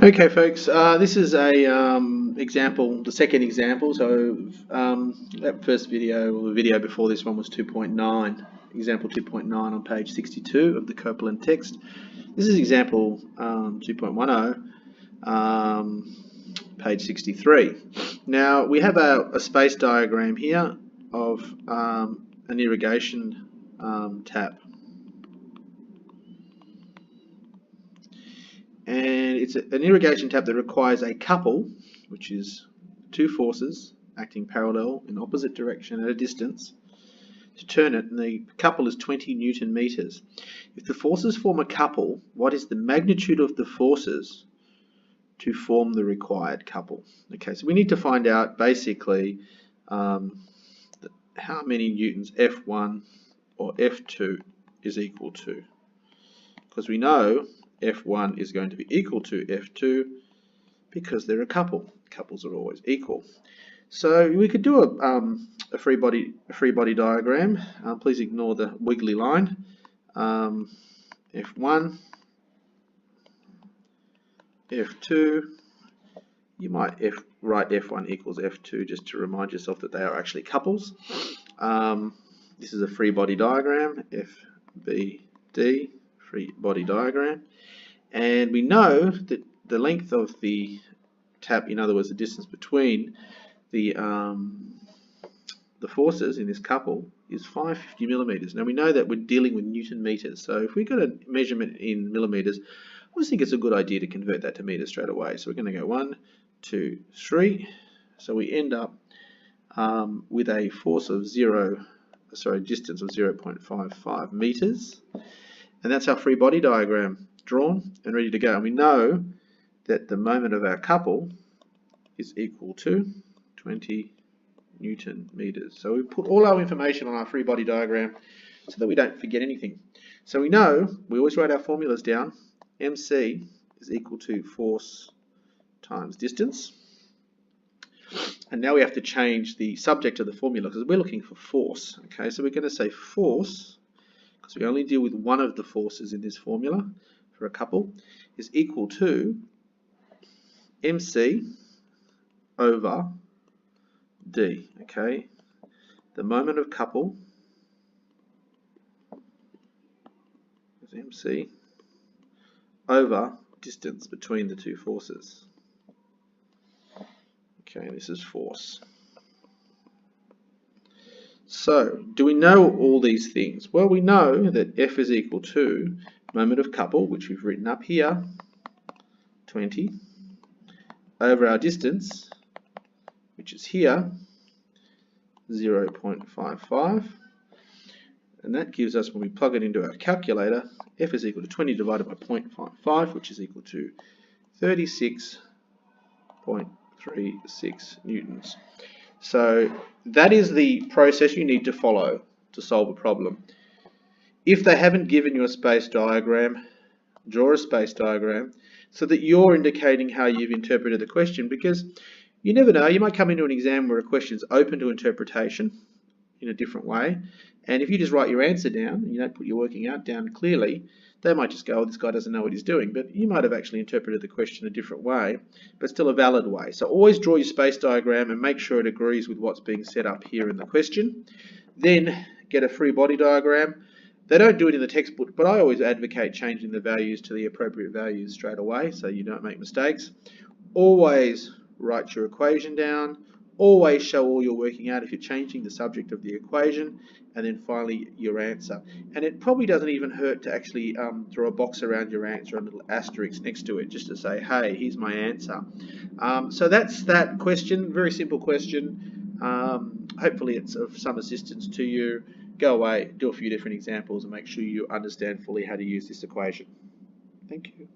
Okay, folks, this is a example, the second example. So that first video, or the video before this one, was 2.9, example 2.9 on page 62 of the Copeland text. This is example 2.10, page 63. Now we have a space diagram here of an irrigation tap. And it's an irrigation tap that requires a couple, which is two forces acting parallel in opposite direction at a distance, to turn it, and the couple is 20 Newton meters. If the forces form a couple, what is the magnitude of the forces to form the required couple? Okay, so we need to find out basically how many newtons F1 or F2 is equal to, because we know F1 is going to be equal to F2 because they're a couple. Couples are always equal. So we could do a free body diagram. Please ignore the wiggly line. F1, F2. You might write F1 equals F2 just to remind yourself that they are actually couples. This is a free body diagram, FBD, free body diagram. And we know that the length of the tap, in other words, the distance between the forces in this couple, is 550 millimeters. Now we know that we're dealing with Newton meters, so if we got a measurement in millimeters, I always think it's a good idea to convert that to meters straight away. So we're going to go 1, 2, 3. So we end up with a force of distance of 0.55 meters, and that's our free body diagram drawn and ready to go. And we know that the moment of our couple is equal to 20 Newton meters. So we put all our information on our free body diagram so that we don't forget anything. So we know, we always write our formulas down. MC is equal to force times distance. And now we have to change the subject of the formula because we're looking for force. Okay, so we're going to say force, because we only deal with one of the forces in this formula for a couple, is equal to MC over D. Okay, the moment of couple is MC over distance between the two forces. Okay, this is force. So, do we know all these things? Well, we know that F is equal to moment of couple, which we've written up here, 20, over our distance, which is here, 0.55. And that gives us, when we plug it into our calculator, F is equal to 20 divided by 0.55, which is equal to 36.36 newtons. So that is the process you need to follow to solve a problem. If they haven't given you a space diagram, draw a space diagram so that you're indicating how you've interpreted the question, because you never know, you might come into an exam where a question is open to interpretation in a different way, and if you just write your answer down and you don't put your working out down clearly, they might just go, oh, this guy doesn't know what he's doing. But you might have actually interpreted the question a different way, but still a valid way. So always draw your space diagram and make sure it agrees with what's being set up here in the question. Then get a free body diagram. They don't do it in the textbook, but I always advocate changing the values to the appropriate values straight away so you don't make mistakes. Always write your equation down. Always show all you're working out if you're changing the subject of the equation, and then finally your answer. And it probably doesn't even hurt to actually draw a box around your answer and a little asterisk next to it just to say, hey, here's my answer. So that's that question, very simple question. Hopefully it's of some assistance to you. Go away, do a few different examples and make sure you understand fully how to use this equation. Thank you.